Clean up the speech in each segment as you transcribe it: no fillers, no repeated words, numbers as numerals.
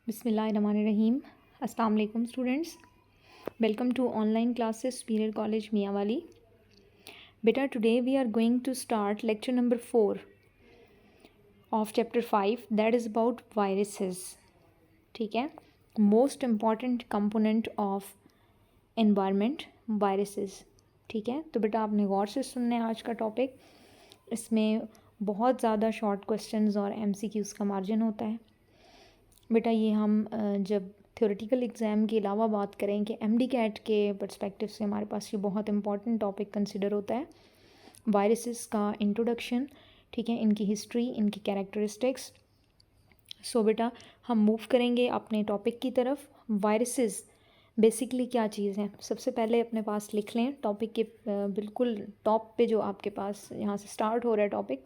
बिस्मिल्लाहिर्रहमानिर्रहीम। अस्सलाम वालेकुम students, welcome to online classes period college Mianwali. बेटा today we are going to start lecture number 4 of chapter 5 that is about viruses. ठीक है, most important component of environment viruses. ठीक है, तो बेटा आपने गौर से सुनना है आज का टॉपिक। इसमें बहुत ज़्यादा शॉर्ट क्वेश्चंस और एमसीक्यूज़ का मार्जिन होता है। बेटा ये हम जब थ्योरेटिकल एग्ज़ाम के अलावा बात करें कि एमडी कैट के पर्सपेक्टिव से हमारे पास ये बहुत इंपॉर्टेंट टॉपिक कंसिडर होता है, वायरसेस का इंट्रोडक्शन। ठीक है, इनकी हिस्ट्री, इनकी कैरेक्टरिस्टिक्स। सो बेटा हम मूव करेंगे अपने टॉपिक की तरफ। वायरसेस बेसिकली क्या चीज़ है, सबसे पहले अपने पास लिख लें टॉपिक के बिल्कुल टॉप पे जो आपके पास यहाँ से स्टार्ट हो रहा है टॉपिक,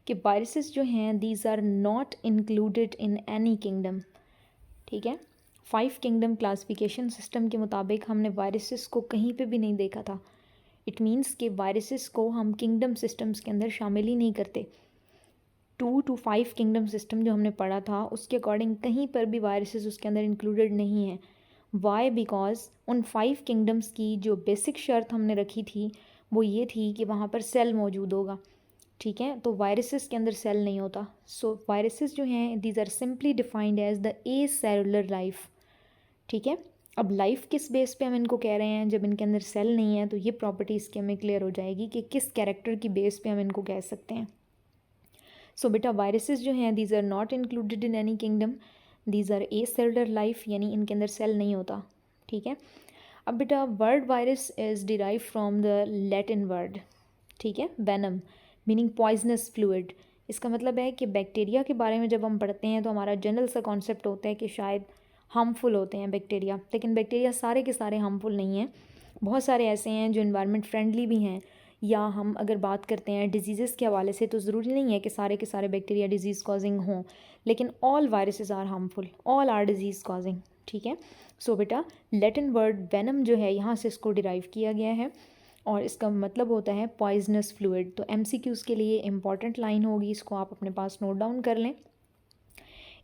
कि वायरसेस जो हैं these are not included in any kingdom. ठीक है, 5 किंगडम क्लासिफिकेशन सिस्टम के मुताबिक हमने वायरसेस को कहीं पे भी नहीं देखा था। इट मीन्स कि वायरसेस को हम किंगडम सिस्टम्स के अंदर शामिल ही नहीं करते। 2 to 5 किंगडम सिस्टम जो हमने पढ़ा था उसके अकॉर्डिंग कहीं पर भी वायरसेस उसके अंदर इंक्लूडेड नहीं है। वाई? बिकॉज उन 5 किंगडम्स की जो बेसिक शर्त हमने रखी थी वो ये थी कि वहाँ पर सेल मौजूद होगा। ठीक है, तो वायरसेस के अंदर सेल नहीं होता। सो वायरसेस जो हैं these are simply defined as the a cellular life. ठीक है, अब लाइफ किस बेस पे हम इनको कह रहे हैं, जब इनके अंदर सेल नहीं है तो ये प्रॉपर्टी इसकी हमें क्लियर हो जाएगी कि किस कैरेक्टर की बेस पे हम इनको कह सकते हैं। सो बेटा वायरसेस जो हैं these are not included in any kingdom, these are a cellular life, यानी इनके अंदर सेल नहीं होता। ठीक है, अब बेटा word virus is derive from the Latin word, ठीक है, वेनम मीनिंग पॉइजनस फ्लूइड। इसका मतलब है कि बैक्टीरिया के बारे में जब हम पढ़ते हैं तो हमारा जनरल सा कॉन्सेप्ट होता है कि शायद हार्मफुल होते हैं बैक्टीरिया, लेकिन बैक्टीरिया सारे के सारे हार्मफुल नहीं हैं। बहुत सारे ऐसे हैं जो इन्वायरमेंट फ्रेंडली भी हैं। या हम अगर बात करते हैं डिजीज़ के हवाले से तो ज़रूरी नहीं है कि सारे के सारे बैक्टीरिया डिजीज़ कॉजिंग हों, लेकिन all viruses are harmful, all are disease causing. ठीक है, सो बेटा लैटिन वर्ड वेनम जो है यहाँ से इसको डिराइव किया गया है और इसका मतलब होता है पॉइजनस फ्लूइड। तो एमसीक्यूज़ के लिए इंपॉर्टेंट लाइन होगी, इसको आप अपने पास नोट डाउन कर लें।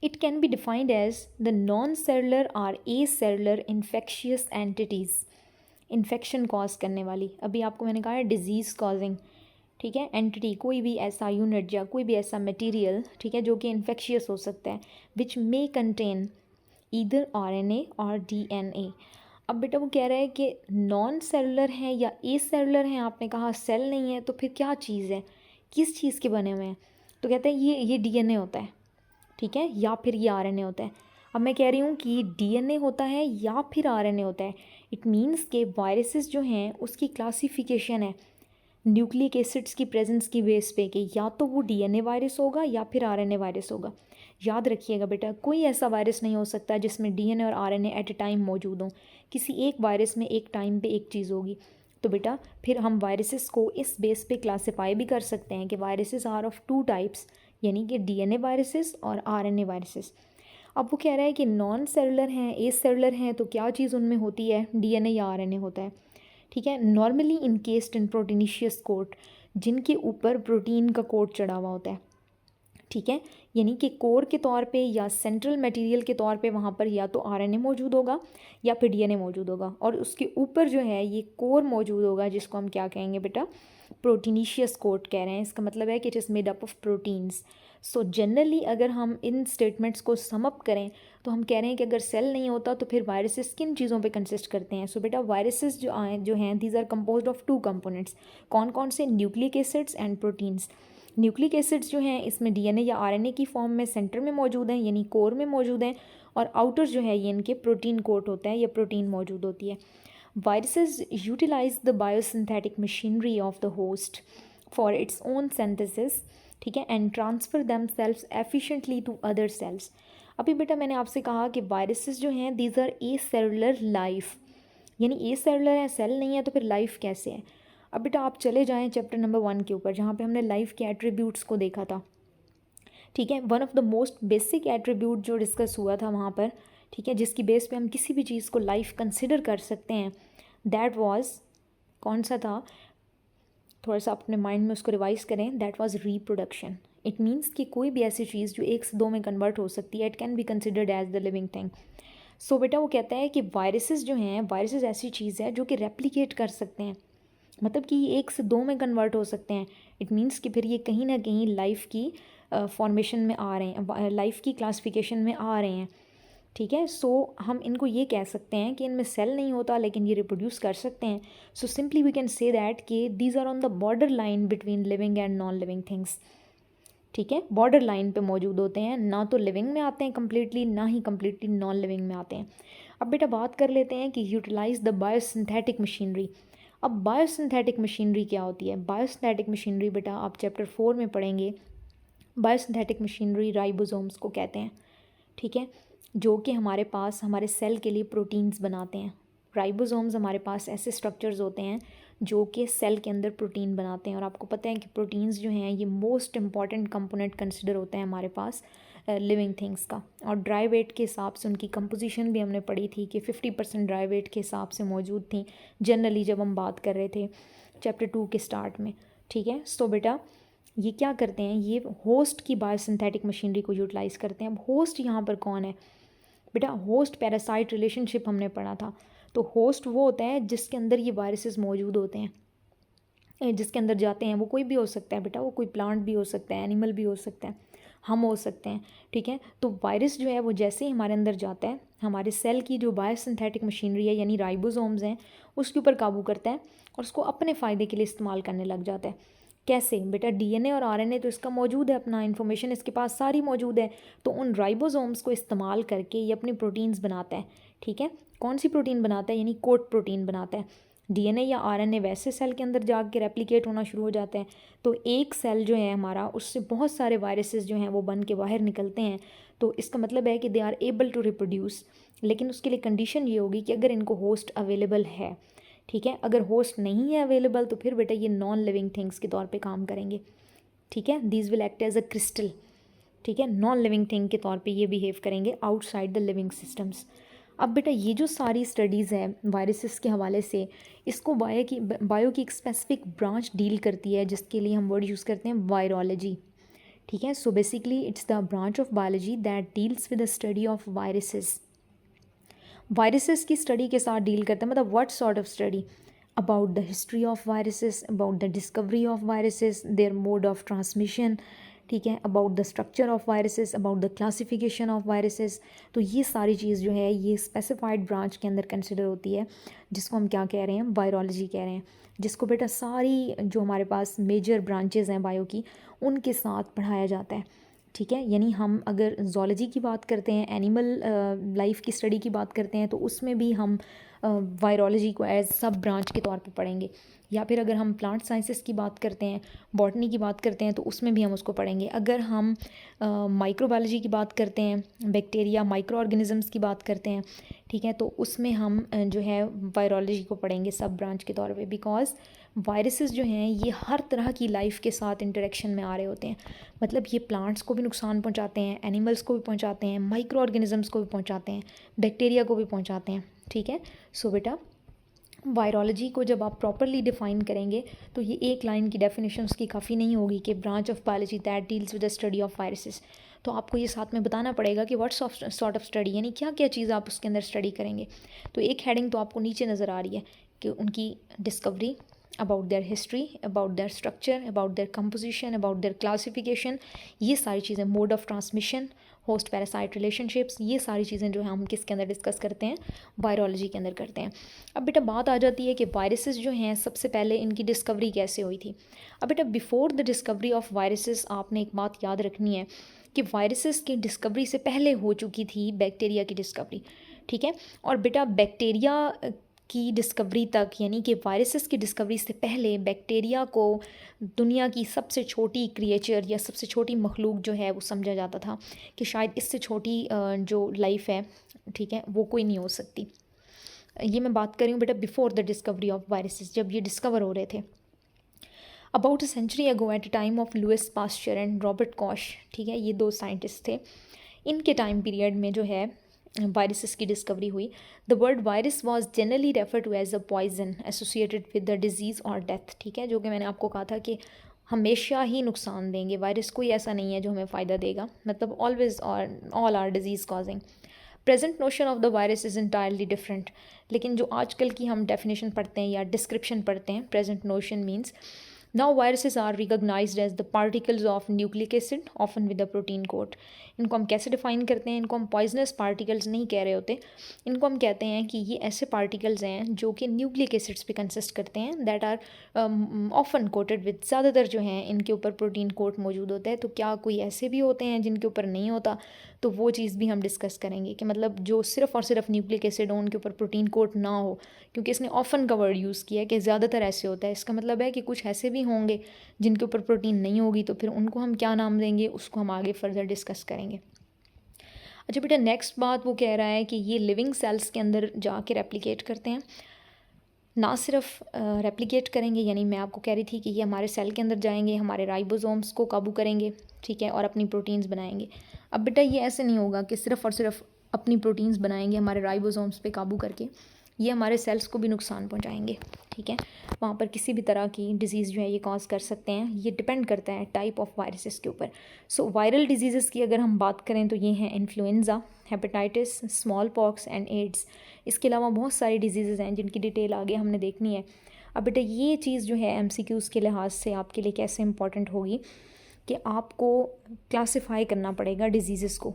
It can be defined as the non cellular or a cellular infectious entities, infection cause करने वाली। अभी आपको मैंने कहा है डिजीज़ कॉजिंग। ठीक है, एंटिटी कोई भी ऐसा यूनिट या कोई भी ऐसा मटेरियल, ठीक है, जो कि इन्फेक्शियस हो सकता है, विच मे कंटेन ईदर RNA और DNA। अब बेटा वो कह रहा है कि नॉन सेलुलर हैं या ए सेलुलर हैं। आपने कहा सेल नहीं है तो फिर क्या चीज़ है, किस चीज़ के बने हुए हैं? तो कहते हैं ये DNA होता है। ठीक है, या फिर ये RNA होता है। अब मैं कह रही हूँ कि DNA होता है या फिर RNA होता है। इट मीन्स के वायरसेस जो हैं उसकी क्लासिफिकेशन है न्यूक्लिक एसिड्स की प्रेजेंस की बेस पे कि या तो वो DNA वायरस होगा या फिर RNA वायरस होगा। याद रखिएगा बेटा, कोई ऐसा वायरस नहीं हो सकता जिसमें DNA और RNA एट ए टाइम मौजूद हों। किसी एक वायरस में एक टाइम पे एक चीज़ होगी। तो बेटा फिर हम वायरसेस को इस बेस पे क्लासिफाई भी कर सकते हैं कि वायरसेस आर ऑफ 2 टाइप्स, यानी कि DNA वायरसेस और RNA वायरसेस। अब वो कह रहा है कि नॉन सेलुलर हैं, ए सेलुलर हैं, तो क्या चीज़ उनमें होती है, DNA या RNA होता है। ठीक है, नॉर्मली इनकेस्ड इन प्रोटीनिशियस कोट, जिनके ऊपर प्रोटीन का कोट चढ़ा हुआ होता है। ठीक है, यानी कि कोर के तौर पे या सेंट्रल मटेरियल के तौर पे वहाँ पर या तो RNA मौजूद होगा या फिर DNA मौजूद होगा, और उसके ऊपर जो है ये कोर मौजूद होगा, जिसको हम क्या कहेंगे बेटा, प्रोटीनिशियस कोट कह रहे हैं। इसका मतलब है कि it is made up of proteins. So generally अगर हम इन स्टेटमेंट्स को समअप करें तो हम कह रहे हैं कि अगर सेल नहीं होता तो फिर वायरसेस किन चीज़ों पे कंसिस्ट करते हैं। सो बेटा वायरसेस जो हैं these are composed of 2 components. कौन कौन से? Nucleic acids and proteins. Nucleic acids जो हैं इसमें DNA या RNA की फॉर्म में सेंटर में मौजूद हैं, यानी कोर में मौजूद हैं, और आउटर जो है ये इनके प्रोटीन कोट होता है या प्रोटीन मौजूद होती है। Viruses utilize the biosynthetic machinery of the host for its own synthesis, ठीक है, and transfer themselves efficiently to other cells. अभी बेटा मैंने आपसे कहा कि वायरसेस जो हैं these are a cellular life, यानी ए सेलुलर है, सेल नहीं है, तो फिर लाइफ कैसे है। अब बेटा आप चले जाएं चैप्टर नंबर 1 के ऊपर, जहाँ पे हमने लाइफ के एट्रीब्यूट्स को देखा था। ठीक है, one of the most basic attribute जो डिस्कस हुआ था वहाँ पर, ठीक है, जिसकी बेस पे हम किसी भी चीज़ को लाइफ कंसिडर कर सकते हैं, दैट वाज कौन सा था, थोड़ा सा अपने माइंड में उसको रिवाइज करें, that was reproduction. It means कि कोई भी ऐसी चीज़ जो 1 से 2 में कन्वर्ट हो सकती है, it can be considered as the living thing. So बेटा वो कहता है कि वायरसेस जो हैं, वायरसेस ऐसी चीज़ है जो कि रेप्लिकेट कर सकते हैं, मतलब कि ये 1 से 2 में कन्वर्ट हो सकते हैं। इट मीन्स कि फिर ये कहीं ना कहीं लाइफ की फॉर्मेशन में आ रहे हैं, लाइफ की क्लासिफिकेशन में आ रहे हैं, ठीक है। सो हम इनको ये कह सकते हैं कि इनमें सेल नहीं होता लेकिन ये रिप्रोड्यूस कर सकते हैं। So simply we can say that कि these are on the border line between living and non living things, ठीक है। बॉर्डर लाइन पे मौजूद होते हैं, ना तो लिविंग में आते हैं कम्प्लीटली, ना ही कम्प्लीटली नॉन लिविंग में आते हैं। अब बेटा बात कर लेते हैं कि यूटिलाइज द बायोसिंथेटिक मशीनरी। अब बायोसिंथेटिक मशीनरी क्या होती है? बायोसिंथेटिक मशीनरी बेटा आप चैप्टर 4 में पढ़ेंगे। बायोसिंथेटिक मशीनरी राइबोसोम्स को कहते हैं, ठीक है, जो कि हमारे पास हमारे सेल के लिए प्रोटीन्स बनाते हैं। राइबोसोम्स हमारे पास ऐसे स्ट्रक्चर्स होते हैं जो कि सेल के अंदर प्रोटीन बनाते हैं, और आपको पता है कि प्रोटीन्स जो हैं ये मोस्ट इंपॉर्टेंट कंपोनेंट कंसिडर होते हैं हमारे पास लिविंग थिंग्स का। और ड्राई वेट के हिसाब से उनकी कंपोजिशन भी हमने पढ़ी थी कि 50% ड्राई वेट के हिसाब से मौजूद थी जनरली, जब हम बात कर रहे थे चैप्टर 2 के स्टार्ट में, ठीक है। सो बेटा ये क्या करते हैं, ये होस्ट की बायोसिंथेटिक मशीनरी को यूटिलाइज़ करते हैं। अब होस्ट यहाँ पर कौन है बेटा? होस्ट पैरासाइट रिलेशनशिप हमने पढ़ा था। तो होस्ट वो होता है जिसके अंदर ये वायरसेस मौजूद होते हैं, जिसके अंदर जाते हैं। वो कोई भी हो सकता है बेटा, वो कोई प्लांट भी हो सकता है, एनिमल भी हो सकता है, हम हो सकते हैं, ठीक है। तो वायरस जो है वो जैसे ही हमारे अंदर जाता है, हमारे सेल की जो बायोसिंथेटिक मशीनरी है यानी राइबोसोम्स हैं उसके ऊपर काबू करता है और उसको अपने फ़ायदे के लिए इस्तेमाल करने लग जाता है। कैसे बेटा? डीएनए और आरएनए तो इसका मौजूद है, अपना इन्फॉर्मेशन इसके पास सारी मौजूद है, तो उन राइबोसोम्स को इस्तेमाल करके ये अपनी प्रोटीन्स बनाता है, ठीक है। कौन सी प्रोटीन बनाता है? यानी कोट प्रोटीन बनाता है। डीएनए या आरएनए वैसे सेल के अंदर जाके रेप्लिकेट होना शुरू हो जाता है, तो एक सेल जो है हमारा, उससे बहुत सारे वायरसेस जो हैं वो बन के बाहर निकलते हैं। तो इसका मतलब है कि they are able to reproduce, लेकिन उसके लिए कंडीशन ये होगी कि अगर इनको होस्ट अवेलेबल है, ठीक है। अगर होस्ट नहीं है अवेलेबल तो फिर बेटा ये नॉन लिविंग थिंग्स के तौर पे काम करेंगे, ठीक है। These will act as a crystal, ठीक है। नॉन लिविंग थिंग के तौर पे ये बिहेव करेंगे आउटसाइड द लिविंग सिस्टम्स। अब बेटा ये जो सारी स्टडीज़ है वायरसेस के हवाले से, इसको बायो की एक स्पेसिफिक ब्रांच डील करती है, जिसके लिए हम वर्ड यूज़ करते हैं वायरोलॉजी, ठीक है। So basically it's the branch of biology that deals with the study of viruses. Viruses की स्टडी के साथ डील करते हैं, मतलब what sort of study? About the history of viruses, about the discovery of viruses, their mode of transmission, ठीक है, about the structure of viruses, about the classification of viruses. तो ये सारी चीज़ जो है ये स्पेसिफाइड ब्रांच के अंदर कंसिडर होती है, जिसको हम क्या कह रहे हैं? वायरोलॉजी कह रहे हैं, जिसको बेटा सारी जो हमारे पास मेजर ब्रांचेज़ हैं बायो की, उनके साथ पढ़ाया जाता है, ठीक है। यानी हम अगर ज़ूलॉजी की बात करते हैं, एनिमल लाइफ की स्टडी की बात करते हैं, तो उसमें भी हम वायरोलॉजी को एज सब ब्रांच के तौर पे पढ़ेंगे। या फिर अगर हम प्लांट साइंसेस की बात करते हैं, बॉटनी की बात करते हैं, तो उसमें भी हम उसको पढ़ेंगे। अगर हम माइक्रोबायोलॉजी की बात करते हैं, बैक्टीरिया माइक्रो ऑर्गेनिजम्स की बात करते हैं, ठीक है, तो उसमें हम जो है वायरोलॉजी को पढ़ेंगे सब ब्रांच के तौर पे, बिकॉज वायरसेस जो हैं ये हर तरह की लाइफ के साथ इंटरेक्शन में आ रहे होते हैं। मतलब ये प्लांट्स को भी नुकसान पहुंचाते हैं, एनिमल्स को भी पहुंचाते हैं, माइक्रो ऑर्गेनिजम्स को भी पहुंचाते हैं, बैक्टीरिया को भी पहुंचाते हैं, ठीक है। सो बेटा वायरोलॉजी को जब आप प्रॉपरली डिफाइन करेंगे तो ये एक लाइन की डेफिनेशन उसकी काफ़ी नहीं होगी कि branch of biology that deals with the study of viruses. तो आपको ये साथ में बताना पड़ेगा कि व्हाट सॉर्ट ऑफ स्टडी, यानी क्या क्या चीज़ आप उसके अंदर स्टडी करेंगे। तो एक हेडिंग तो आपको नीचे नज़र आ रही है कि उनकी discovery, about their history, about their structure, about their composition, about their classification, ये सारी चीज़ें, mode of transmission, host parasite relationships, ये सारी चीज़ें जो है हम किसके अंदर डिस्कस करते हैं? वायरोलॉजी के अंदर करते हैं। अब बेटा बात आ जाती है कि वायरसेस जो हैं सबसे पहले इनकी डिस्कवरी कैसे हुई थी। अब बेटा before the discovery of viruses आपने एक बात याद रखनी है कि वायरसेस की डिस्कवरी से पहले हो चुकी थी बैक्टीरिया की डिस्कवरी, ठीक है। और बेटा बैक्टीरिया की डिस्कवरी तक, यानी कि वायरसेस की डिस्कवरी से पहले बैक्टीरिया को दुनिया की सबसे छोटी क्रिएचर या सबसे छोटी मखलूक जो है वो समझा जाता था कि शायद इससे छोटी जो लाइफ है, ठीक है, वो कोई नहीं हो सकती। ये मैं बात कर रही हूँ बेटा before the discovery of viruses, जब ये डिस्कवर हो रहे थे। About a century ago at a time of Louis Pasteur and Robert Koch, ठीक है, ये दो साइंटिस्ट थे, इनके टाइम पीरियड में जो है वायरसेस की डिस्कवरी हुई। The word virus was generally refer to as a poison associated with the disease और डेथ, ठीक है, जो कि मैंने आपको कहा था कि हमेशा ही नुकसान देंगे। वायरस कोई ऐसा नहीं है जो हमें फ़ायदा देगा, मतलब always all are disease causing. Present notion of the virus is entirely different. लेकिन जो आजकल की हम डेफिनेशन पढ़ते हैं या डिस्क्रिप्शन पढ़ते हैं, present notion means now viruses are recognised as the particles of nucleic acid often with the protein coat. इनको हम कैसे डिफाइन करते हैं? इनको हम पॉइजनस पार्टिकल्स नहीं कह रहे होते, इनको हम कहते हैं कि ये ऐसे पार्टिकल्स हैं जो कि न्यूक्लिक एसिड्स पे कंसिस्ट करते हैं, that are often coated with, ज़्यादातर जो हैं इनके ऊपर प्रोटीन कोट मौजूद होता है। तो क्या कोई ऐसे भी होते हैं जिनके ऊपर नहीं होता? तो वो चीज़ भी हम डिस्कस करेंगे कि मतलब जो सिर्फ़ और सिर्फ न्यूक्लिक एसिड हो उनके ऊपर प्रोटीन कोट ना हो, क्योंकि इसने ऑफन का वर्ड यूज़ किया है कि ज़्यादातर ऐसे होता है। इसका मतलब है कि कुछ ऐसे भी होंगे जिनके ऊपर प्रोटीन नहीं होगी, तो फिर उनको हम क्या नाम देंगे, उसको हम आगे फर्दर डिस्कस करेंगे। अच्छा बेटा, नेक्स्ट बात वो कह रहा है कि ये लिविंग सेल्स के अंदर जाके रेप्लिकेट करते हैं। ना सिर्फ रेप्लिकेट करेंगे, यानी मैं आपको कह रही थी कि ये हमारे सेल के अंदर जाएंगे, हमारे राइबोसोम्स को काबू करेंगे, ठीक है, और अपनी प्रोटीन्स बनाएंगे। अब बेटा ये ऐसे नहीं होगा कि सिर्फ और सिर्फ अपनी प्रोटीन्स बनाएंगे हमारे राइबोसोम्स पे काबू करके, ये हमारे सेल्स को भी नुकसान पहुंचाएंगे, ठीक है। वहाँ पर किसी भी तरह की डिजीज़ जो है ये कॉज कर सकते हैं। ये डिपेंड करता है टाइप ऑफ वायरसेस के ऊपर। सो वायरल डिजीज़ की अगर हम बात करें तो ये हैं influenza, hepatitis, smallpox and AIDS. इसके अलावा बहुत सारी डिजीज़ हैं जिनकी डिटेल आगे हमने देखनी है। अब बेटा ये चीज़ जो है MCQs के लिहाज से आपके लिए कैसे इंपॉर्टेंट होगी कि आपको क्लासिफाई करना पड़ेगा डिजीज़ को।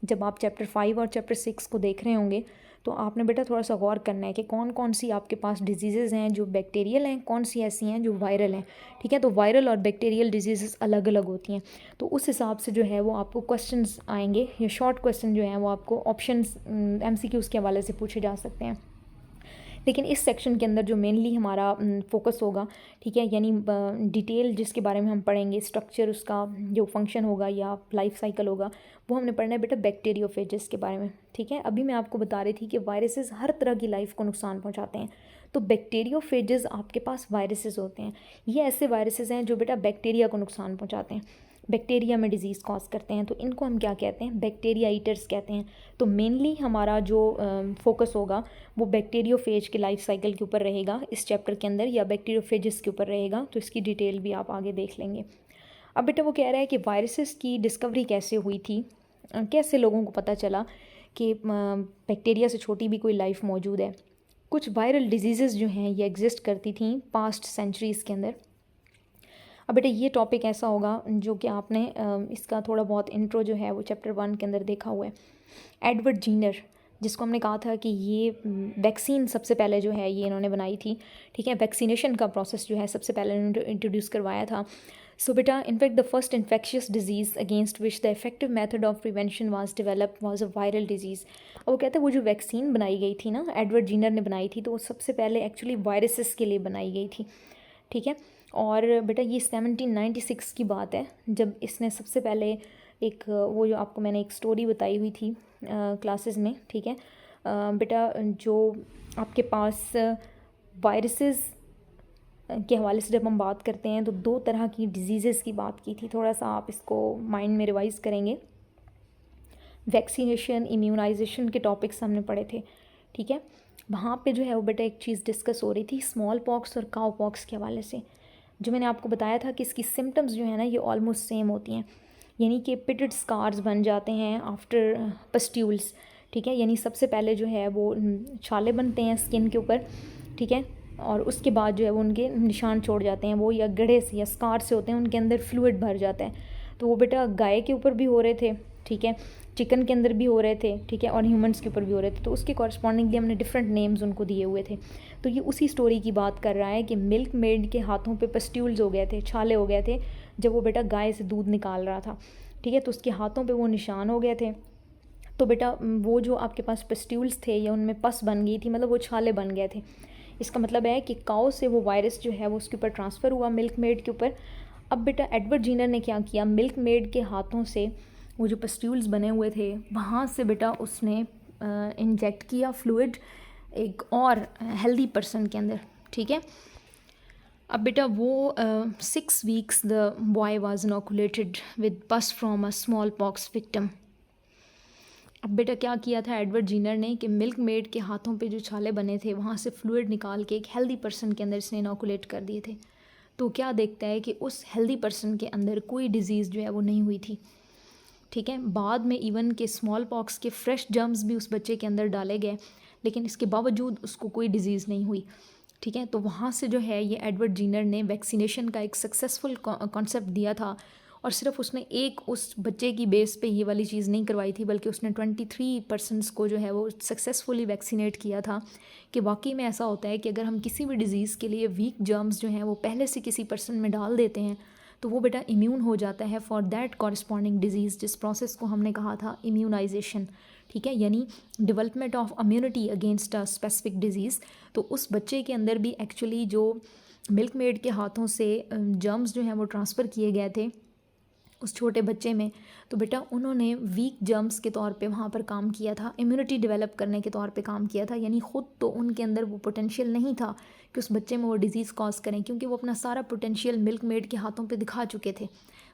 जब आप चैप्टर 5 और चैप्टर 6 को देख रहे होंगे तो आपने बेटा थोड़ा सा गौर करना है कि कौन कौन सी आपके पास डिजीज़ हैं जो बैक्टीरियल हैं, कौन सी ऐसी हैं जो वायरल हैं, ठीक है। तो वायरल और बैक्टीरियल डिजीज़ अलग अलग होती हैं, तो उस हिसाब से जो है वो आपको क्वेश्चंस आएंगे, या शॉर्ट क्वेश्चन जो हैं वो आपको ऑप्शंस MCQs के हवाले से पूछे जा सकते हैं। लेकिन इस सेक्शन के अंदर जो मेनली हमारा फोकस होगा, ठीक है, यानी डिटेल जिसके बारे में हम पढ़ेंगे, स्ट्रक्चर उसका जो फंक्शन होगा या लाइफ साइकिल होगा, वो हमने पढ़ना है बेटा बैक्टीरियोफेजेस के बारे में, ठीक है। अभी मैं आपको बता रही थी कि वायरसेस हर तरह की लाइफ को नुकसान पहुंचाते हैं, तो बैक्टीरियोफेजेस आपके पास वायरसेस होते हैं। ये ऐसे वायरसेस हैं जो बेटा बैक्टीरिया को नुकसान पहुंचाते हैं, बैक्टीरिया में डिजीज़ कॉज करते हैं, तो इनको हम क्या कहते हैं? बैक्टीरिया ईटर्स कहते हैं। तो मेनली हमारा जो फोकस होगा वो बैक्टीरियोफेज के लाइफ साइकिल के ऊपर रहेगा इस चैप्टर के अंदर, या बैक्टीरियोफेजेस के ऊपर रहेगा, तो इसकी डिटेल भी आप आगे देख लेंगे। अब बेटा वो कह रहा है कि वायरसेस की डिस्कवरी कैसे हुई थी, कैसे लोगों को पता चला कि बैक्टीरिया से छोटी भी कोई लाइफ मौजूद है। कुछ वायरल डिजीज़ जो हैं ये एग्जिस्ट करती थी पास्ट सेंचुरीज़ के अंदर। अब बेटा ये टॉपिक ऐसा होगा जो कि आपने इसका थोड़ा बहुत इंट्रो जो है वो चैप्टर 1 के अंदर देखा हुआ है। एडवर्ड जीनर, जिसको हमने कहा था कि ये वैक्सीन सबसे पहले जो है ये इन्होंने बनाई थी, ठीक है, वैक्सीनेशन का प्रोसेस जो है सबसे पहले इन्होंने इंट्रोड्यूस करवाया था। सो बेटा in fact the first infectious disease against which the effective method of prevention was develop was a viral disease. और वो कहते हैं वो जो वैक्सीन बनाई गई थी ना, एडवर्ड जीनर ने बनाई थी, तो वो सबसे पहले एक्चुअली वायरसेस के लिए बनाई गई थी, ठीक है। और बेटा ये 1796 की बात है जब इसने सबसे पहले एक वो जो आपको मैंने एक स्टोरी बताई हुई थी क्लासेस में, ठीक है। बेटा जो आपके पास वायरसेस के हवाले से जब हम बात करते हैं तो दो तरह की डिजीज़ की बात की थी, थोड़ा सा आप इसको माइंड में रिवाइज़ करेंगे। वैक्सीनेशन, इम्यूनाइजेशन के टॉपिक्स हमने पढ़े थे, ठीक है। वहाँ पे जो है वो बेटा एक चीज़ डिस्कस हो रही थी स्मॉल पॉक्स और काउ पॉक्स के हवाले से। जो मैंने आपको बताया था कि इसकी सिम्टम्स जो है ना ये ऑलमोस्ट सेम होती हैं, यानी कि पिटेड स्कार्स बन जाते हैं आफ्टर पस्ट्यूल्स, ठीक है, यानी सबसे पहले जो है वो छाले बनते हैं स्किन के ऊपर, ठीक है, और उसके बाद जो है वो उनके निशान छोड़ जाते हैं, वो या गड्ढे से या स्कार से होते हैं, उनके अंदर फ्लूइड भर जाता है। तो वो बेटा गाय के ऊपर भी हो रहे थे, ठीक है, चिकन के अंदर भी हो रहे थे, ठीक है, और ह्यूमंस के ऊपर भी हो रहे थे, तो उसके कॉरस्पॉन्डिंगली हमने डिफरेंट नेम्स उनको दिए हुए थे। तो ये उसी स्टोरी की बात कर रहा है कि मिल्क मेड के हाथों पे पस्ट्यूल्स हो गए थे, छाले हो गए थे, जब वो बेटा गाय से दूध निकाल रहा था, ठीक है, तो उसके हाथों पे वो निशान हो गए थे। तो बेटा वो जो आपके पास पस्ट्यूल्स थे या उनमें पस बन गई थी, मतलब वो छाले बन गए थे। इसका मतलब है कि काऊ से वो वायरस जो है वो उसके ऊपर ट्रांसफ़र हुआ मिल्क मेड के ऊपर। अब बेटा एडवर्ड जीनर ने क्या किया, मिल्क मेड के हाथों से वो जो पस्ट्यूल्स बने हुए थे वहाँ से बेटा उसने इंजेक्ट किया फ्लूइड एक और हेल्दी पर्सन के अंदर, ठीक है। अब बेटा वो 6 weeks the boy was inoculated with pus from a small pox victim. अब बेटा क्या किया था एडवर्ड जीनर ने कि मिल्क मेड के हाथों पे जो छाले बने थे वहाँ से फ्लूइड निकाल के एक हेल्दी पर्सन के अंदर इसने इनोकुलेट कर दिए थे। तो क्या देखता है कि उस हेल्दी पर्सन के अंदर कोई डिज़ीज़ जो है वो नहीं हुई थी, ठीक है। बाद में इवन के स्मॉल पॉक्स के फ्रेश जर्म्स भी उस बच्चे के अंदर डाले गए, लेकिन इसके बावजूद उसको कोई डिज़ीज़ नहीं हुई, ठीक है। तो वहाँ से जो है ये एडवर्ड जीनर ने वैक्सीनेशन का एक सक्सेसफुल कॉन्सेप्ट दिया था, और सिर्फ उसने एक उस बच्चे की बेस पे ये वाली चीज़ नहीं करवाई थी, बल्कि उसने 23 पर्सनस को जो है वो सक्सेसफुली वैक्सीनेट किया था कि वाकई में ऐसा होता है कि अगर हम किसी भी डिज़ीज़ के लिए वीक जर्म्स जो हैं वो पहले से किसी पर्सन में डाल देते हैं तो वो बेटा इम्यून हो जाता है फॉर दैट कॉरस्पॉन्डिंग डिजीज़, जिस प्रोसेस को हमने कहा था इम्यूनाइजेशन, ठीक है, यानी development of immunity against a specific disease. तो उस बच्चे के अंदर भी एक्चुअली जो मिल्क मेड के हाथों से जर्म्स जो हैं वो ट्रांसफ़र किए गए थे उस छोटे बच्चे में, तो बेटा उन्होंने वीक जर्म्स के तौर पे वहाँ पर काम किया था, इम्यूनिटी डेवलप करने के तौर पे काम किया था, यानी ख़ुद तो उनके अंदर वो पोटेंशियल नहीं था कि उस बच्चे में वो डिज़ीज़ कॉज करें, क्योंकि वो अपना सारा पोटेंशियल मिल्क मेड के हाथों पे दिखा चुके थे,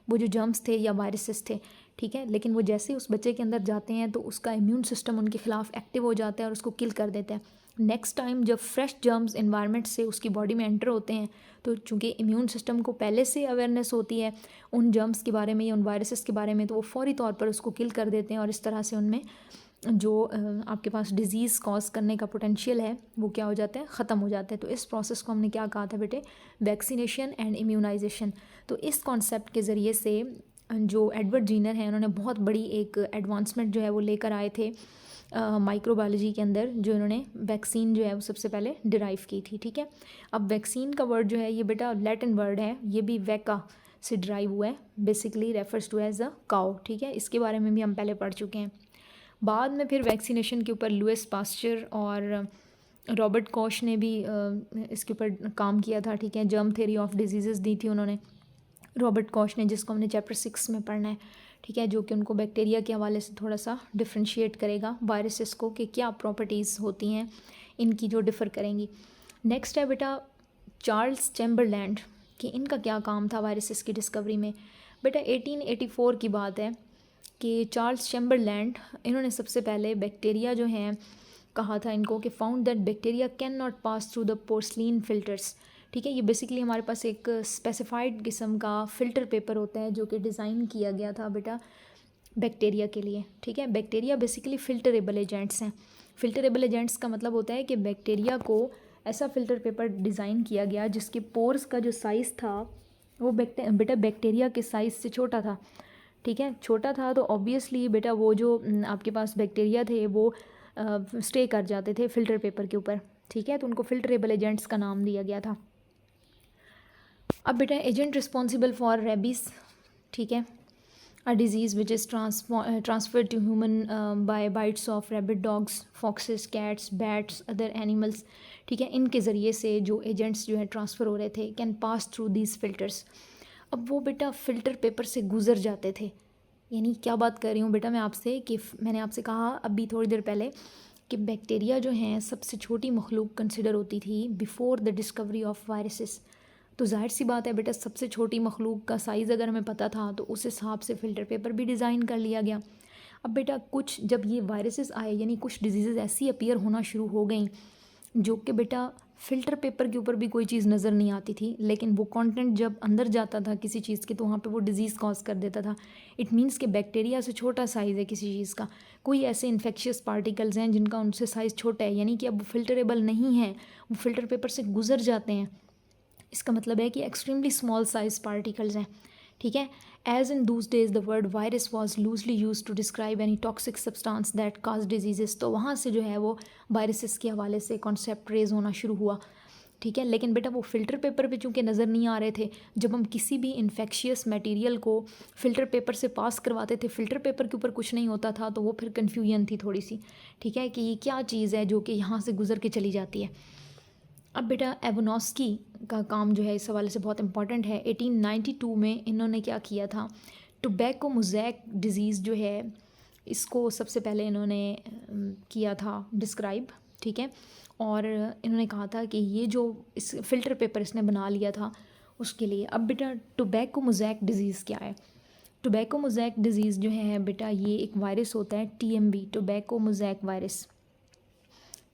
वो जो जर्म्स थे या वायरसेस थे, ठीक है। लेकिन वो जैसे ही उस बच्चे के अंदर जाते हैं तो उसका इम्यून सिस्टम उनके खिलाफ एक्टिव हो जाता है और उसको किल कर देता है। नेक्स्ट टाइम जब फ्रेश जर्म्स इन्वायरमेंट से उसकी बॉडी में एंटर होते हैं तो चूँकि इम्यून सिस्टम को पहले से अवेयरनेस होती है उन जर्म्स के बारे में या उन वायरसेस के बारे में, तो वो फौरी तौर पर उसको किल कर देते हैं, और इस तरह से उनमें जो आपके पास डिज़ीज़ कॉज करने का पोटेंशियल है वो क्या हो जाता है, ख़त्म हो जाता है। तो इस प्रोसेस को हमने क्या कहा था बेटे, वैक्सीनेशन एंड इम्यूनाइजेशन। तो इस कॉन्सेप्ट के ज़रिए से जो एडवर्ड जीनर हैं उन्होंने बहुत बड़ी एक एडवांसमेंट जो है वो लेकर आए थे माइक्रोबायोलॉजी के अंदर, जो इन्होंने वैक्सीन जो है वो सबसे पहले डिराइव की थी, ठीक है। अब वैक्सीन का वर्ड जो है ये बेटा लैटिन वर्ड है, ये भी वैका से ड्राइव हुआ है, basically refers to as a cow, ठीक है। इसके बारे में भी हम पहले पढ़ चुके हैं। बाद में फिर वैक्सीनेशन के ऊपर लुइस पास्चर और रॉबर्ट कॉश ने भी इसके ऊपर काम किया था, ठीक है। जर्म थ्योरी ऑफ डिजीज़ दी थी उन्होंने, रॉबर्ट कॉश ने, जिसको हमने चैप्टर 6 में पढ़ना है, ठीक है, जो कि उनको बैक्टीरिया के हवाले से थोड़ा सा डिफ्रेंशिएट करेगा वायरसेस को कि क्या प्रॉपर्टीज़ होती हैं इनकी जो डिफ़र करेंगी। नेक्स्ट है बेटा चार्ल्स चैम्बरलैंड, कि इनका क्या काम था वायरसेस की डिस्कवरी में। बेटा 1884 की बात है कि चार्ल्स चैम्बरलैंड, इन्होंने सबसे पहले बैक्टीरिया जो हैं कहा था इनको कि found that bacteria can not pass through the porcelain filters, ठीक है। ये बेसिकली हमारे पास एक स्पेसिफाइड किस्म का फ़िल्टर पेपर होता है जो कि डिज़ाइन किया गया था बेटा बैक्टीरिया के लिए, ठीक है। बैक्टीरिया बेसिकली फ़िल्टरेबल एजेंट्स हैं। फ़िल्टरेबल एजेंट्स का मतलब होता है कि बैक्टीरिया को ऐसा फ़िल्टर पेपर डिज़ाइन किया गया जिसके पोर्स का जो साइज़ था वो बेटा बैक्टीरिया के साइज़ से छोटा था, ठीक है। छोटा था तो ऑब्वियसली बेटा वो जो आपके पास बैक्टीरिया थे वो स्टे कर जाते थे फ़िल्टर पेपर के ऊपर, ठीक है। तो उनको फ़िल्टरेबल एजेंट्स का नाम दिया गया था। अब बेटा एजेंट रिस्पॉन्सिबल फॉर रेबीज़, ठीक है, a disease which is transferred to human by bites of rabid, dogs, foxes, cats, bats, other animals, ठीक है। इनके ज़रिए से जो एजेंट्स जो है ट्रांसफ़र हो रहे थे, can pass through these filters. अब वो बेटा फ़िल्टर पेपर से गुज़र जाते थे, यानी क्या बात कर रही हूँ बेटा मैं आपसे कि मैंने आपसे कहा अभी थोड़ी देर पहले कि बैक्टीरिया जो हैं सबसे छोटी मखलूक कंसिडर होती थी before the discovery of viruses. तो जाहिर सी बात है बेटा सबसे छोटी मखलूक का साइज़ अगर हमें पता था तो उस हिसाब से फ़िल्टर पेपर भी डिज़ाइन कर लिया गया। अब बेटा कुछ जब ये वायरसेस आए, यानी कुछ डिजीज़ ऐसी अपीयर होना शुरू हो गई जो कि बेटा फ़िल्टर पेपर के ऊपर भी कोई चीज़ नज़र नहीं आती थी, लेकिन वो कंटेंट जब अंदर जाता था किसी चीज़ के तो वहाँ पे वो डिज़ीज़ कॉज कर देता था। इट मीन्स कि बैक्टीरिया से छोटा साइज़ है किसी चीज़ का, कोई ऐसे इन्फेक्शियस पार्टिकल्स हैं जिनका उनसे साइज़ छोटा है, यानी कि अब वो फ़िल्टरेबल नहीं है, वो फ़िल्टर पेपर से गुजर जाते हैं। इसका मतलब है कि एक्सट्रीमली स्मॉल साइज पार्टिकल्स हैं, ठीक है। As in those days the word virus was loosely use to describe any toxic substance that cause disease. तो वहाँ से जो है वो वायरसेस के हवाले से कॉन्सेप्ट रेज होना शुरू हुआ, ठीक है। लेकिन बेटा वो फ़िल्टर पेपर पे चूँकि नज़र नहीं आ रहे थे, जब हम किसी भी इन्फेक्शियस मटेरियल को फ़िल्टर पेपर से पास करवाते थे, फ़िल्टर पेपर के ऊपर कुछ नहीं होता था, तो वो फिर कन्फ्यूजन थी थोड़ी सी, ठीक है, कि ये क्या चीज़ है जो कि यहाँ से गुजर के चली जाती है। अब बेटा एवनॉस्की का काम जो है इस हवाले से बहुत इंपॉर्टेंट है। 1892 में इन्होंने क्या किया था, टोबैको मोज़ैक डिज़ीज़ जो है इसको सबसे पहले इन्होंने किया था डिस्क्राइब, ठीक है। और इन्होंने कहा था कि ये जो इस फ़िल्टर पेपर इसने बना लिया था उसके लिए। अब बेटा टोबैको मोज़ैक डिज़ीज़ क्या है? टोबैको मोज़ैक डिज़ीज़ जो है बेटा ये एक वायरस होता है TMV, टोबैको मोज़ैक वायरस,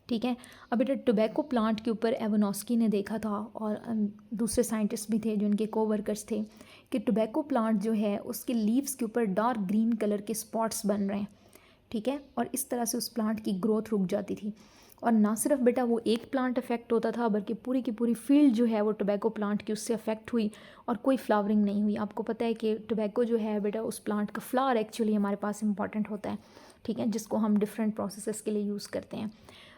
ठीक है। अब बेटा टोबैको प्लांट के ऊपर एवनॉस्की ने देखा था और दूसरे साइंटिस्ट भी थे जो उनके कोवर्कर्स थे कि टोबैको प्लांट जो है उसके लीव्स के ऊपर डार्क ग्रीन कलर के स्पॉट्स बन रहे हैं, ठीक है, और इस तरह से उस प्लांट की ग्रोथ रुक जाती थी। और ना सिर्फ बेटा वो एक प्लांट अफेक्ट होता था बल्कि पूरी की पूरी फील्ड जो है वो टोबैको प्लांट की उससे अफेक्ट हुई और कोई फ्लावरिंग नहीं हुई। आपको पता है कि टोबैको जो है बेटा उस प्लांट का फ्लावर एक्चुअली हमारे पास इंपॉर्टेंट होता है, ठीक है, जिसको हम डिफरेंट प्रोसेसेस के लिए यूज़ करते हैं।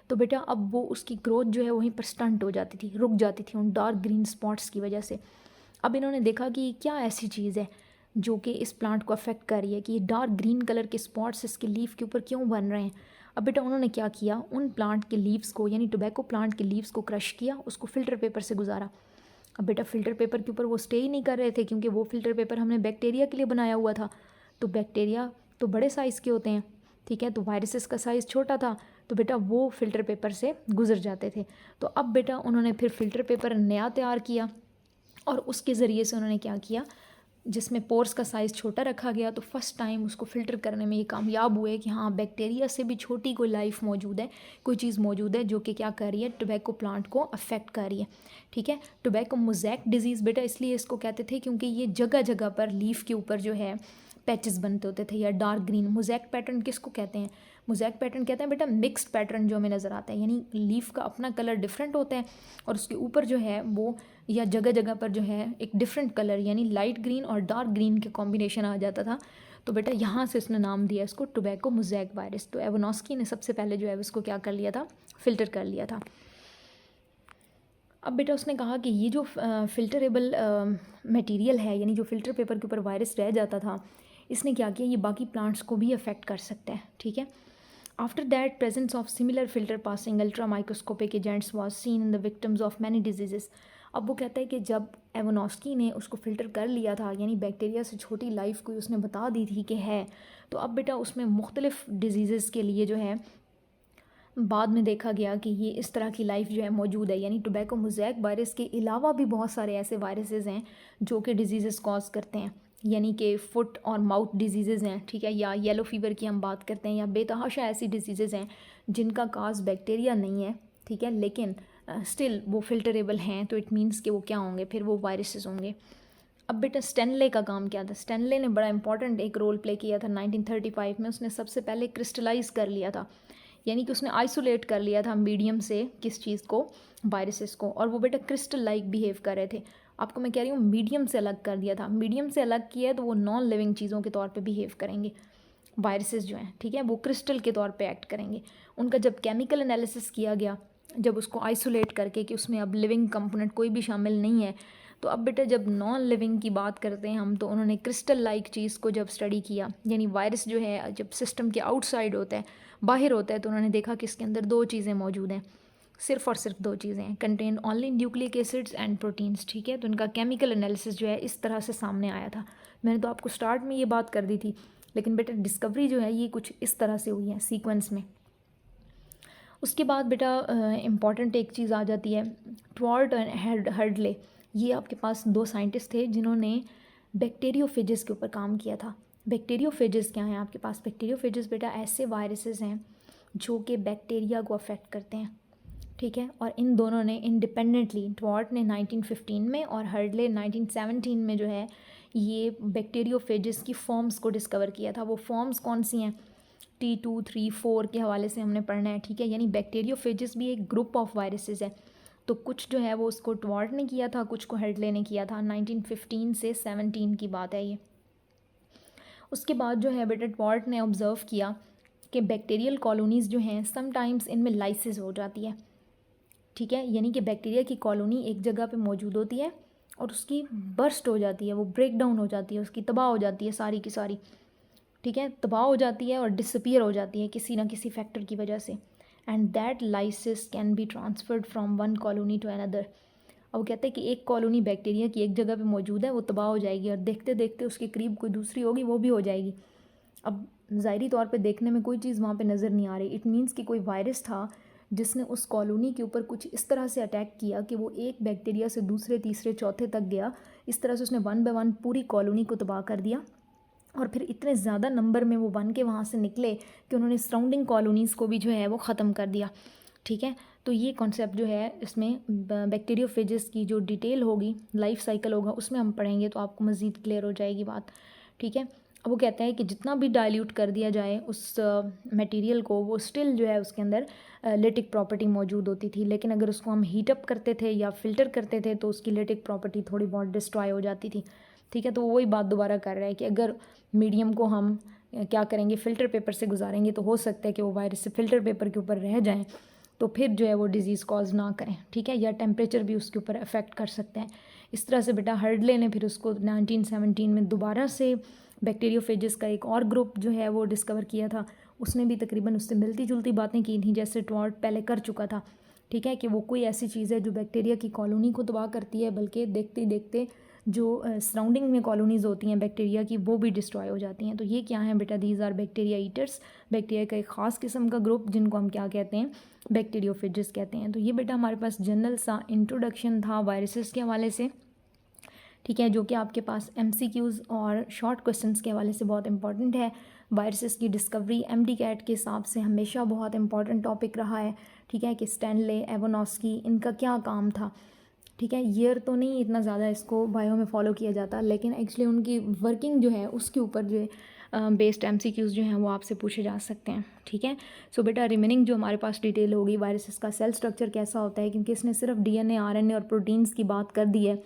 तो बेटा अब वो उसकी ग्रोथ जो है वहीं पर स्टंट हो जाती थी, रुक जाती थी उन डार्क ग्रीन स्पॉट्स की वजह से। अब इन्होंने देखा कि क्या ऐसी चीज़ है जो कि इस प्लांट को अफेक्ट कर रही है कि ये डार्क ग्रीन कलर के स्पॉट्स इसके लीफ के ऊपर क्यों बन रहे हैं। अब बेटा उन्होंने क्या किया, उन प्लांट के लीव्स को यानी टोबैको प्लांट के लीव्स को क्रश किया, उसको फ़िल्टर पेपर से गुजारा। अब बेटा फ़िल्टर पेपर के ऊपर वो स्टे ही नहीं कर रहे थे क्योंकि वो फ़िल्टर पेपर हमने बैक्टीरिया के लिए बनाया हुआ था, तो बैक्टीरिया तो बड़े साइज़ के होते हैं, ठीक है, तो वायरसेस का साइज़ छोटा था, तो बेटा वो फ़िल्टर पेपर से गुजर जाते थे। तो अब बेटा उन्होंने फिर फ़िल्टर पेपर नया तैयार किया और उसके ज़रिए से उन्होंने क्या किया, जिसमें पोर्स का साइज़ छोटा रखा गया, तो फर्स्ट टाइम उसको फ़िल्टर करने में ये कामयाब हुए कि हाँ बैक्टीरिया से भी छोटी कोई लाइफ मौजूद है, कोई चीज़ मौजूद है जो कि क्या कर रही है, टोबैको प्लांट को अफेक्ट कर रही है, ठीक है। टोबैको मोज़ैक डिजीज़ बेटा इसलिए इसको कहते थे क्योंकि ये जगह जगह पर लीफ के ऊपर जो है पैचेस बनते होते थे या डार्क ग्रीन। मोज़ैक पैटर्न किसको कहते हैं, मोज़ैक पैटर्न कहते हैं बेटा मिक्स्ड पैटर्न जो हमें नज़र आता है, यानी लीफ का अपना कलर डिफरेंट होता है और उसके ऊपर जो है वो या जगह जगह पर जो है एक डिफरेंट कलर यानी लाइट ग्रीन और डार्क ग्रीन के कॉम्बिनेशन आ जाता था। तो बेटा यहाँ से उसने नाम दिया इसको टोबैको मोज़ैक वायरस। तो एवनॉस्की ने सबसे पहले जो है उसको क्या कर लिया था, फ़िल्टर कर लिया था। अब बेटा उसने कहा कि ये जो फ़िल्टरेबल मटेरियल है यानी जो फ़िल्टर पेपर के ऊपर वायरस रह जाता था, इसने क्या किया, ये बाकी प्लांट्स को भी अफेक्ट कर सकता है, ठीक है। After that presence of similar filter passing ultra microscopic agents was seen in the victims of many diseases. अब वो कहता है कि जब एवनॉस्की ने उसको फ़िल्टर कर लिया था यानी बैक्टीरिया से छोटी लाइफ कोई उसने बता दी थी कि है, तो अब बेटा उसमें मुख्तलिफ डिजीज़ के लिए जो है बाद में देखा गया कि ये इस तरह की लाइफ जो है मौजूद है, यानी टोबैको मोज़ैक वायरस के अलावा भी बहुत सारे ऐसे वायरसेस हैं जो कि डिजीज़ कॉज करते हैं, यानी कि फुट और माउथ डिजीज़ हैं, ठीक है, या येलो फीवर की हम बात करते हैं, या बेतहाशा ऐसी डिजीज़ हैं जिनका काज बैक्टीरिया नहीं है, ठीक है, लेकिन स्टिल वो फिल्टरेबल हैं, तो इट मीन्स कि वो क्या होंगे, फिर वो वायरसेस होंगे। अब बेटा स्टेनले का काम क्या था, स्टेनले ने बड़ा इंपॉर्टेंट एक रोल प्ले किया था 1935 में। उसने सबसे पहले क्रिस्टलाइज कर लिया था, यानी कि उसने आइसोलेट कर लिया था मीडियम से किस चीज़ को, वायरसेस को, और वो बेटा क्रिस्टल लाइक बिहेव कर रहे थे। आपको मैं कह रही हूँ मीडियम से अलग कर दिया था, मीडियम से अलग किया है तो वो नॉन लिविंग चीज़ों के तौर पे बिहेव करेंगे, वायरसेस जो हैं, ठीक है, वो क्रिस्टल के तौर पे एक्ट करेंगे। उनका जब केमिकल एनालिसिस किया गया, जब उसको आइसोलेट करके कि उसमें अब लिविंग कंपोनेंट कोई भी शामिल नहीं है, तो अब बेटा जब नॉन लिविंग की बात करते हैं हम, तो उन्होंने क्रिस्टल लाइक चीज़ को जब स्टडी किया, यानी वायरस जो है जब सिस्टम के आउटसाइड होता है, बाहर होता है, तो उन्होंने देखा कि इसके अंदर दो चीज़ें मौजूद हैं, सिर्फ और सिर्फ दो चीज़ें हैं, contain only nucleic acids and proteins, ठीक है। तो उनका केमिकल एनालिसिस जो है इस तरह से सामने आया था। मैंने तो आपको स्टार्ट में ये बात कर दी थी, लेकिन बेटा डिस्कवरी जो है ये कुछ इस तरह से हुई है सीक्वेंस में। उसके बाद बेटा इम्पॉर्टेंट एक चीज़ आ जाती है, ट्वार्ट एंड हर्डले। ये आपके पास दो साइंटिस्ट थे जिन्होंने बैक्टीरियोफेजेस के ऊपर काम किया था। बैक्टीरियोफेजेस क्या हैं आपके पास, बैक्टीरियोफेजेस बेटा ऐसे वायरसेस हैं जो कि बैक्टीरिया को अफेक्ट करते हैं, ठीक है, और इन दोनों ने इंडिपेंडेंटली, ट्वार्ट ने 1915 में और हर्डले 1917 में जो है ये बैक्टीरियोफेजेस की फॉर्म्स को डिस्कवर किया था। वो फॉर्म्स कौन सी हैं, T2, 3, 4 के हवाले से हमने पढ़ना है, ठीक है, यानी बैक्टीरियोफेजेस भी एक ग्रुप ऑफ वायरसेस है। तो कुछ जो है वो उसको ट्वार्ट ने किया था, कुछ को हर्डले ने किया था। 1915 से 17 की बात है ये। उसके बाद जो है बेटा ट्वार्ट ने ऑब्ज़र्व किया कि बैक्टीरियल कॉलोनीज़ जो हैं समटाइम्स इनमें लाइसिस हो जाती है, ठीक है, यानी कि बैक्टीरिया की कॉलोनी एक जगह पे मौजूद होती है और उसकी बर्स्ट हो जाती है, वो ब्रेक डाउन हो जाती है, उसकी तबाह हो जाती है सारी की सारी, ठीक है, तबाह हो जाती है और डिसअपीयर हो जाती है किसी ना किसी फैक्टर की वजह से। And that lysis can be transferred from one colony to another. अब वो कहते हैं कि एक कॉलोनी बैक्टीरिया की एक जगह पे मौजूद है, वो तबाह हो जाएगी और देखते देखते उसके करीब कोई दूसरी होगी, वो भी हो जाएगी। अब ज़ाहिरी तौर पे देखने में कोई चीज़ वहाँ पे नज़र नहीं आ रही, इट मीन्स कि कोई वायरस था जिसने उस कॉलोनी के ऊपर कुछ इस तरह से अटैक किया कि वो एक बैक्टीरिया से दूसरे तीसरे चौथे तक गया। इस तरह से उसने वन बाय वन पूरी कॉलोनी को तबाह कर दिया और फिर इतने ज़्यादा नंबर में वो बन के वहाँ से निकले कि उन्होंने सराउंडिंग कॉलोनीज़ को भी जो है वो ख़त्म कर दिया। ठीक है। तो ये कॉन्सेप्ट जो है इसमें बैक्टीरियोफेजेस की जो डिटेल होगी, लाइफ साइकिल होगा, उसमें हम पढ़ेंगे तो आपको मज़ीद क्लियर हो जाएगी बात। ठीक है। अब वो कहते हैं कि जितना भी डाइल्यूट कर दिया जाए उस मटेरियल को, वो स्टिल जो है उसके अंदर लेटिक प्रॉपर्टी मौजूद होती थी, लेकिन अगर उसको हम हीटअप करते थे या फिल्टर करते थे तो उसकी लेटिक प्रॉपर्टी थोड़ी बहुत डिस्ट्रॉय हो जाती थी। ठीक है। तो वही बात दोबारा कर रहा है कि अगर मीडियम को हम क्या करेंगे, फ़िल्टर पेपर से गुजारेंगे तो हो सकता है कि वो वायरस से फ़िल्टर पेपर के ऊपर रह जाएँ, तो फिर जो है वो डिज़ीज़ कॉज ना करें। ठीक है। या टेम्परेचर भी उसके ऊपर अफेक्ट कर सकते हैं। इस तरह से बेटा हर्डले ने फिर उसको 1917 में दोबारा से बैक्टीरियोफेजेस का एक और ग्रुप जो है वो डिस्कवर किया था। उसने भी तकरीबन उससे मिलती जुलती बातें की थी जैसे ट्वार्ट पहले कर चुका था। ठीक है। कि वो कोई ऐसी चीज़ है जो बैक्टीरिया की कॉलोनी को तबाह करती है, बल्कि देखते देखते जो सराउंडिंग में कॉलोनीज़ होती हैं बैक्टीरिया की, वो भी डिस्ट्रॉय हो जाती हैं। तो ये क्या है बेटा, these are bacteria eaters, bacteria का एक ख़ास किस्म का ग्रुप जिनको हम क्या कहते हैं, बैक्टीरियोफेजेस कहते हैं। तो ये बेटा हमारे पास जनरल सा इंट्रोडक्शन था वायरसेस के हवाले से। ठीक है। जो कि आपके पास MCQs और शॉर्ट क्वेश्चंस के हवाले से बहुत इंपॉर्टेंट है। वायरसेस की डिस्कवरी MD कैट के हिसाब से हमेशा बहुत इंपॉर्टेंट टॉपिक रहा है। ठीक है। कि स्टैनले, एवोनॉस्की, इनका क्या काम था। ठीक है। ईयर तो नहीं इतना ज़्यादा इसको बायो में फॉलो किया जाता, लेकिन एक्चुअली उनकी वर्किंग जो है उसके ऊपर जो बेस्ड MCQs जो हैं वो आपसे पूछे जा सकते हैं। ठीक है। सो बेटा रिमेनिंग जो हमारे पास डिटेल होगी वायरसेस का सेल स्ट्रक्चर कैसा होता है, क्योंकि इसने सिर्फ DNA, RNA और प्रोटीन्स की बात कर दी है,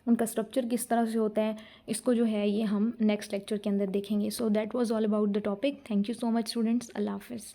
उनका स्ट्रक्चर किस तरह से होता है इसको जो है ये हम नेक्स्ट लेक्चर के अंदर देखेंगे। So that was all about the topic. Thank you so much students. अल्लाह हाफिज़।